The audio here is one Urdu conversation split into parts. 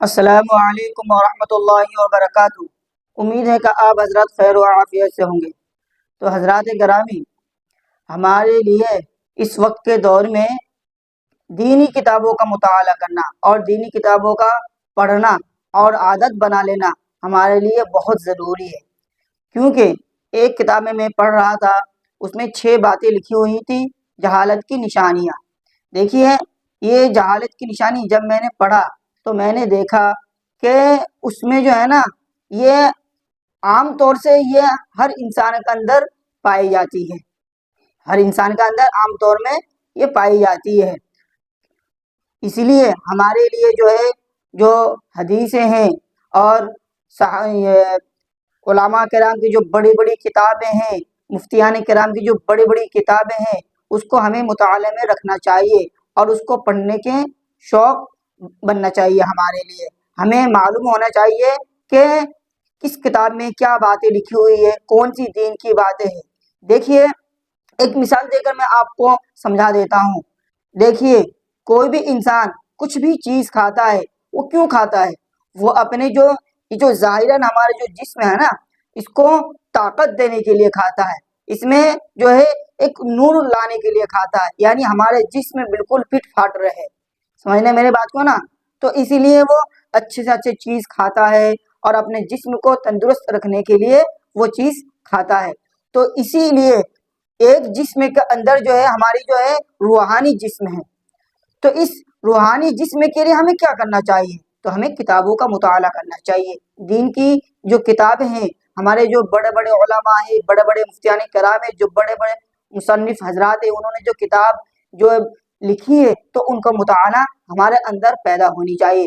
السلام علیکم ورحمۃ اللہ وبرکاتہ۔ امید ہے کہ آپ حضرات خیر و عافیت سے ہوں گے۔ تو حضرات گرامی، ہمارے لیے اس وقت کے دور میں دینی کتابوں کا مطالعہ کرنا اور دینی کتابوں کا پڑھنا اور عادت بنا لینا ہمارے لیے بہت ضروری ہے، کیونکہ ایک کتاب میں پڑھ رہا تھا، اس میں 6 باتیں لکھی ہوئی تھی، جہالت کی نشانیاں۔ دیکھیے، یہ جہالت کی نشانی جب میں نے پڑھا تو میں نے دیکھا کہ اس میں جو ہے نا، یہ عام طور سے یہ ہر انسان کے اندر پائی جاتی ہے، ہر انسان کا اندر عام طور میں یہ پائی جاتی ہے۔ اسی لیے ہمارے لیے جو ہے، جو حدیثیں ہیں اور علماء کرام کی جو بڑی بڑی کتابیں ہیں، مفتیان کرام کی جو بڑی بڑی کتابیں ہیں، اس کو ہمیں مطالعے میں رکھنا چاہیے اور اس کو پڑھنے کے شوق بننا چاہیے۔ ہمارے لیے ہمیں معلوم ہونا چاہیے کہ کس کتاب میں کیا باتیں لکھی ہوئی ہے، کون سی دین کی باتیں ہیں۔ دیکھیے، ایک مثال دے کر میں آپ کو سمجھا دیتا ہوں۔ دیکھیے، کوئی بھی انسان کچھ بھی چیز کھاتا ہے، وہ کیوں کھاتا ہے؟ وہ اپنے جو ظاہراً ہمارے جو جسم ہے نا، اس کو طاقت دینے کے لیے کھاتا ہے، اس میں جو ہے ایک نور لانے کے لیے کھاتا ہے، یعنی ہمارے جسم بالکل فٹ فاٹ رہے۔ سمجھنا میرے بات کو نا؟ تو اسی لیے وہ اچھے سے اچھے چیز کھاتا ہے اور اپنے جسم کو تندرست رکھنے کے لیے وہ چیز کھاتا ہے۔ تو اسی لیے ایک جسم کے اندر جو ہے ہماری جو ہے روحانی جسم ہے، تو اس روحانی جسم کے لیے ہمیں کیا کرنا چاہیے؟ تو ہمیں کتابوں کا مطالعہ کرنا چاہیے۔ دین کی جو کتابیں ہیں، ہمارے جو بڑے بڑے علماء ہیں، بڑے بڑے مفتیان کرام ہیں، جو بڑے بڑے مصنف حضرات ہیں، انہوں نے جو کتاب جو لکھی ہے، تو ان کا مطالعہ ہمارے اندر پیدا ہونی چاہیے،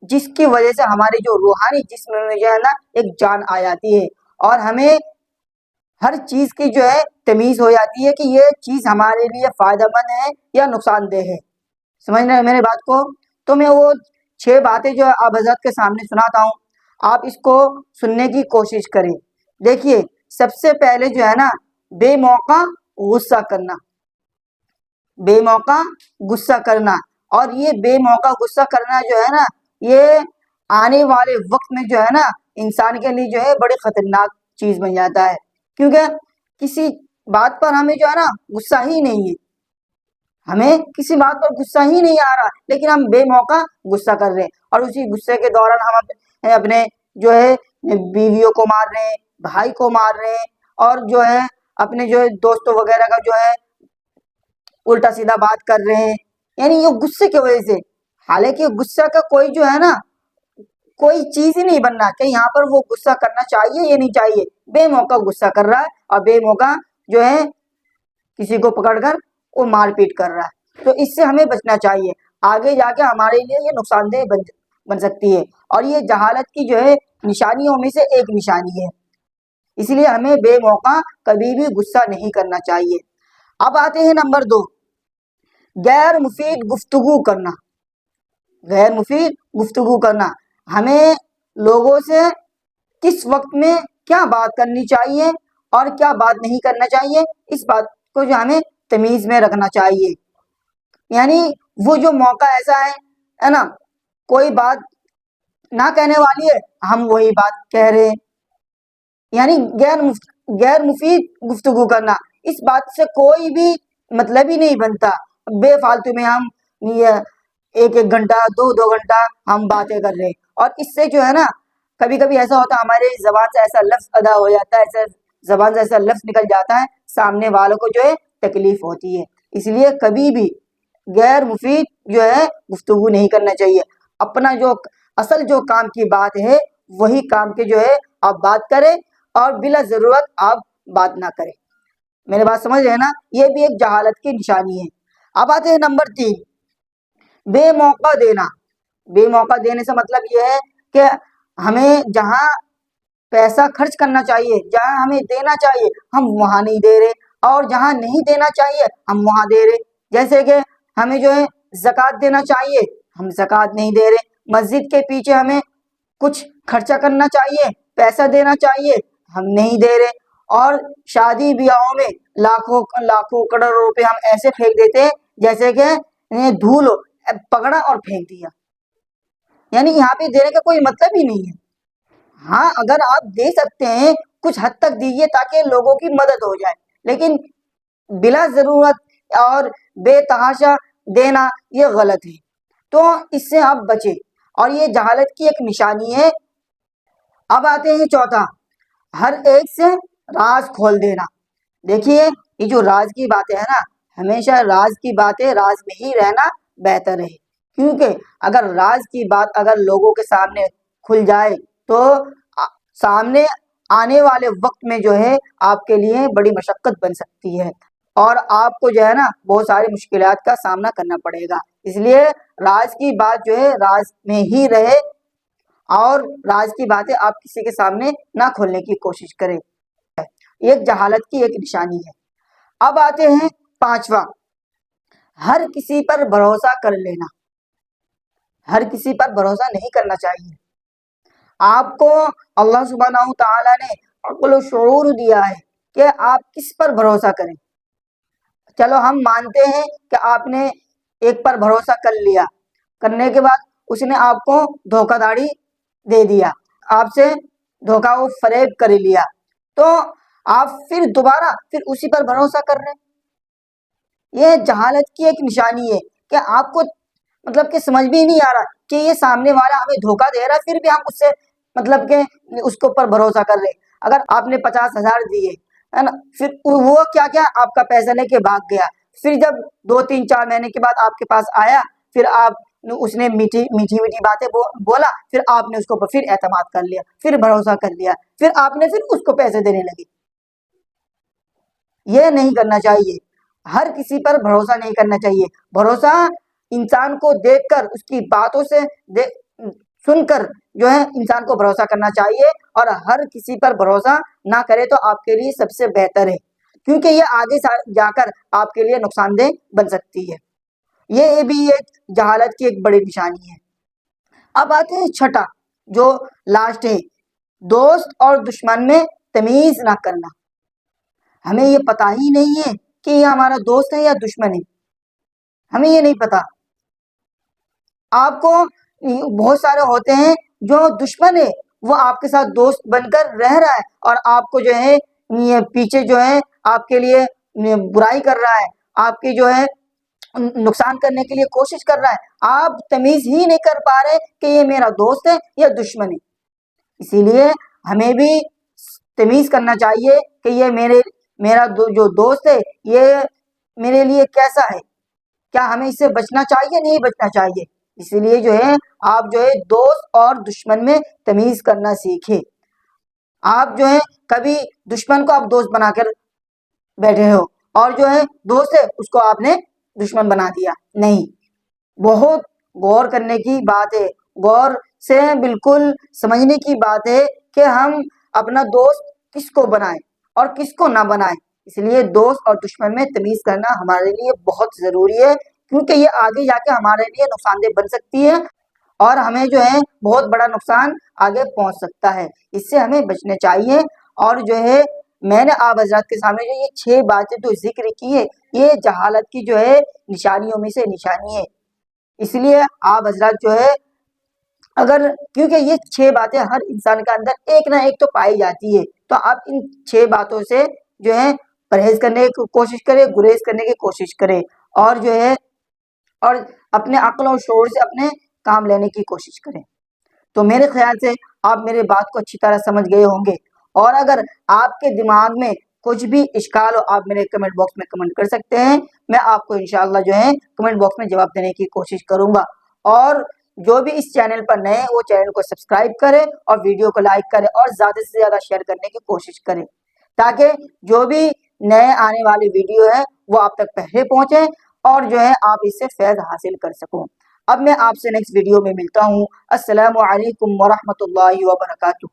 جس کی وجہ سے ہمارے جو روحانی جسم میں جو ہے نا ایک جان آ جاتی ہے اور ہمیں ہر چیز کی جو ہے تمیز ہو جاتی ہے کہ یہ چیز ہمارے لیے فائدہ مند ہے یا نقصان دہ ہے۔ سمجھ رہے ہیں میرے بات کو؟ تو میں وہ 6 باتیں جو آپ حضرت کے سامنے سناتا ہوں، آپ اس کو سننے کی کوشش کریں۔ دیکھیے، سب سے پہلے جو ہے نا، بے موقع غصہ کرنا، بے موقع غصہ کرنا۔ اور یہ بے موقع غصہ کرنا جو ہے نا، یہ آنے والے وقت میں جو ہے نا انسان کے لیے جو ہے بڑی خطرناک چیز بن جاتا ہے، کیونکہ کسی بات پر ہمیں جو ہے نا غصہ ہی نہیں ہے، ہمیں کسی بات پر غصہ ہی نہیں آ رہا، لیکن ہم بے موقع غصہ کر رہے ہیں، اور اسی غصے کے دوران ہم اپنے جو ہے بیویوں کو مار رہے ہیں، بھائی کو مار رہے ہیں، اور جو ہے اپنے جو ہے دوستوں وغیرہ کا جو ہے الٹا سیدھا بات کر رہے ہیں، یعنی یہ غصے کی وجہ سے۔ حالانکہ غصہ کا کوئی جو ہے نا کوئی چیز ہی نہیں بننا کہ یہاں پر وہ غصہ کرنا چاہیے یا نہیں چاہیے، بے موقع غصہ کر رہا ہے اور بے موقع جو ہے کسی کو پکڑ کر وہ مار پیٹ کر رہا ہے، تو اس سے ہمیں بچنا چاہیے، آگے جا کے ہمارے لیے یہ نقصان دہ بن سکتی ہے، اور یہ جہالت کی جو ہے نشانیوں میں سے ایک نشانی ہے۔ اس لیے ہمیں بے موقع کبھی بھی غصہ نہیں کرنا چاہیے۔ اب آتے ہیں نمبر 2، غیر مفید گفتگو کرنا۔ غیر مفید گفتگو کرنا، ہمیں لوگوں سے کس وقت میں کیا بات کرنی چاہیے اور کیا بات نہیں کرنا چاہیے، اس بات کو جو ہمیں تمیز میں رکھنا چاہیے۔ یعنی وہ جو موقع ایسا ہے نا، کوئی بات نہ کہنے والی ہے، ہم وہی بات کہہ رہے ہیں، یعنی غیر مفید گفتگو کرنا، اس بات سے کوئی بھی مطلب ہی نہیں بنتا، بے فالتو میں ہم ایک گھنٹہ 2 گھنٹہ ہم باتیں کر رہے ہیں، اور اس سے جو ہے نا کبھی کبھی ایسا ہوتا ہے ہمارے زبان سے ایسا لفظ ادا ہو جاتا ہے، ایسا زبان سے ایسا لفظ نکل جاتا ہے، سامنے والوں کو جو ہے تکلیف ہوتی ہے۔ اس لیے کبھی بھی غیر مفید جو ہے گفتگو نہیں کرنا چاہیے، اپنا جو اصل جو کام کی بات ہے وہی کام کے جو ہے آپ بات کریں، اور بلا ضرورت آپ بات نہ کریں۔ میرے بات سمجھ رہے ہیں نا؟ یہ بھی ایک جہالت کی نشانی ہے۔ اب آتے ہیں نمبر 3، بے موقع دینا۔ بے موقع دینے سے مطلب یہ ہے کہ ہمیں جہاں پیسہ خرچ کرنا چاہیے، جہاں ہمیں دینا چاہیے، ہم وہاں نہیں دے رہے، اور جہاں نہیں دینا چاہیے ہم وہاں دے رہے۔ جیسے کہ ہمیں جو ہے زکوٰۃ دینا چاہیے، ہم زکوٰۃ نہیں دے رہے، مسجد کے پیچھے ہمیں کچھ خرچہ کرنا چاہیے، پیسہ دینا چاہیے، ہم نہیں دے رہے، اور شادی بیاہوں میں لاکھوں کروڑوں روپے ہم ایسے پھینک دیتے ہیں جیسے کہ دھول پکڑا اور پھینک دیا۔ یعنی یہاں پہ دینے کا کوئی مطلب ہی نہیں ہے. ہاں اگر آپ دے سکتے ہیں کچھ حد تک دیجیے تاکہ لوگوں کی مدد ہو جائے، لیکن بلا ضرورت اور بے تحاشا دینا یہ غلط ہے. تو اس سے آپ بچیں، اور یہ جہالت کی ایک نشانی ہے. اب آتے ہیں چوتھا، ہر ایک سے راز کھول دینا. دیکھیے یہ جو راز کی باتیں ہے نا، ہمیشہ راز کی باتیں راز میں ہی رہنا بہتر ہے، کیونکہ اگر راز کی بات اگر لوگوں کے سامنے کھل جائے تو سامنے آنے والے وقت میں جو ہے آپ کے لیے بڑی مشقت بن سکتی ہے، اور آپ کو جو ہے نا بہت ساری مشکلات کا سامنا کرنا پڑے گا. اس لیے راز کی بات جو ہے راز میں ہی رہے، اور راز کی باتیں آپ کسی کے سامنے نہ کھولنے کی کوشش کریں. ایک جہالت کی ایک نشانی ہے. اب آتے ہیں پانچواں، ہر کسی پر بھروسہ کر لینا. ہر کسی پر بھروسہ نہیں کرنا چاہیے. آپ کو اللہ سبحانہ و تعالیٰ نے عقل و شعور دیا ہے کہ آپ کس پر بھروسہ کریں. چلو ہم مانتے ہیں کہ آپ نے ایک پر بھروسہ کر لیا، کرنے کے بعد اس نے آپ کو دھوکہ دھڑی دے دیا، آپ سے دھوکہ و فریب کر لیا، تو آپ پھر دوبارہ پھر اسی پر بھروسہ کر رہے ہیں. یہ جہالت کی ایک نشانی ہے کہ آپ کو مطلب کہ سمجھ بھی نہیں آ رہا کہ یہ سامنے والا ہمیں دھوکہ دے رہا ہے، پھر بھی ہم اس سے مطلب کہ اس کے اوپر بھروسہ کر رہے. اگر آپ نے 50,000 دیے ہے نا، پھر وہ کیا آپ کا پیسہ لے کے بھاگ گیا، پھر جب 2 3 4 مہینے کے بعد آپ کے پاس آیا، پھر آپ اس نے میٹھی میٹھی باتیں بولا، پھر آپ نے اس کے اوپر پھر اعتماد کر لیا، پھر بھروسہ کر لیا، پھر آپ نے پھر اس کو پیسے دینے لگے. یہ نہیں کرنا چاہیے. ہر کسی پر بھروسہ نہیں کرنا چاہیے. بھروسہ انسان کو دیکھ کر اس کی باتوں سے سن کر جو ہے انسان کو بھروسہ کرنا چاہیے، اور ہر کسی پر بھروسہ نہ کرے تو آپ کے لیے سب سے بہتر ہے، کیونکہ یہ آگے جا کر آپ کے لیے نقصان دہ بن سکتی ہے. یہ بھی ایک جہالت کی ایک بڑی نشانی ہے. اب آتے ہیں چھٹا جو لاسٹ ہے، دوست اور دشمن میں تمیز نہ کرنا. ہمیں یہ پتہ ہی نہیں ہے کہ یہ ہمارا دوست ہے یا دشمن ہے، ہمیں یہ نہیں پتا. آپ کو بہت سارے ہوتے ہیں جو دشمن ہے، وہ آپ کے ساتھ دوست بن کر رہ رہا ہے، اور آپ کو جو ہے پیچھے جو ہے آپ کے لیے برائی کر رہا ہے، آپ کی جو ہے نقصان کرنے کے لیے کوشش کر رہا ہے. آپ تمیز ہی نہیں کر پا رہے کہ یہ میرا دوست ہے یا دشمن ہے. اسی لیے ہمیں بھی تمیز کرنا چاہیے کہ یہ میرا جو دوست ہے یہ میرے لیے کیسا ہے، کیا ہمیں اس سے بچنا چاہیے نہیں بچنا چاہیے. اسی لیے جو ہے آپ جو ہے دوست اور دشمن میں تمیز کرنا سیکھیں. آپ جو ہے کبھی دشمن کو آپ دوست بنا کر بیٹھے ہو، اور جو ہے دوست ہے اس کو آپ نے دشمن بنا دیا، نہیں. بہت غور کرنے کی بات ہے، غور سے بالکل سمجھنے کی بات ہے کہ ہم اپنا دوست کس کو بنائیں اور کس کو نہ بنائیں. اس لیے دوست اور دشمن میں تمیز کرنا ہمارے لیے بہت ضروری ہے، کیونکہ یہ آگے جا کے ہمارے لیے نقصان دہ بن سکتی ہے، اور ہمیں جو ہے بہت بڑا نقصان آگے پہنچ سکتا ہے. اس سے ہمیں بچنے چاہیے. اور جو ہے میں نے آپ حضرات کے سامنے جو یہ 6 باتیں تو ذکر کی ہے، یہ جہالت کی جو ہے نشانیوں میں سے نشانی ہے. اس لیے آپ حضرات جو ہے اگر کیونکہ یہ 6 باتیں ہر انسان کے اندر ایک نہ ایک تو پائی جاتی ہے، تو آپ ان 6 باتوں سے جو ہے پرہیز کرنے کی کوشش کریں، گریز کرنے کی کوشش کریں، اور جو ہے اور اپنے عقل و شعور سے اپنے کام لینے کی کوشش کریں. تو میرے خیال سے آپ میرے بات کو اچھی طرح سمجھ گئے ہوں گے. اور اگر آپ کے دماغ میں کچھ بھی اشکال ہو آپ میرے کمنٹ باکس میں کمنٹ کر سکتے ہیں. میں آپ کو انشاءاللہ جو ہے کمنٹ باکس میں جواب دینے کی کوشش کروں گا. اور جو بھی اس چینل پر نئے وہ چینل کو سبسکرائب کرے اور ویڈیو کو لائک کرے اور زیادہ سے زیادہ شیئر کرنے کی کوشش کرے، تاکہ جو بھی نئے آنے والی ویڈیو ہے وہ آپ تک پہلے پہنچے اور جو ہے آپ اس سے فیض حاصل کر سکوں. اب میں آپ سے نیکسٹ ویڈیو میں ملتا ہوں. السلام علیکم ورحمۃ اللہ وبرکاتہ.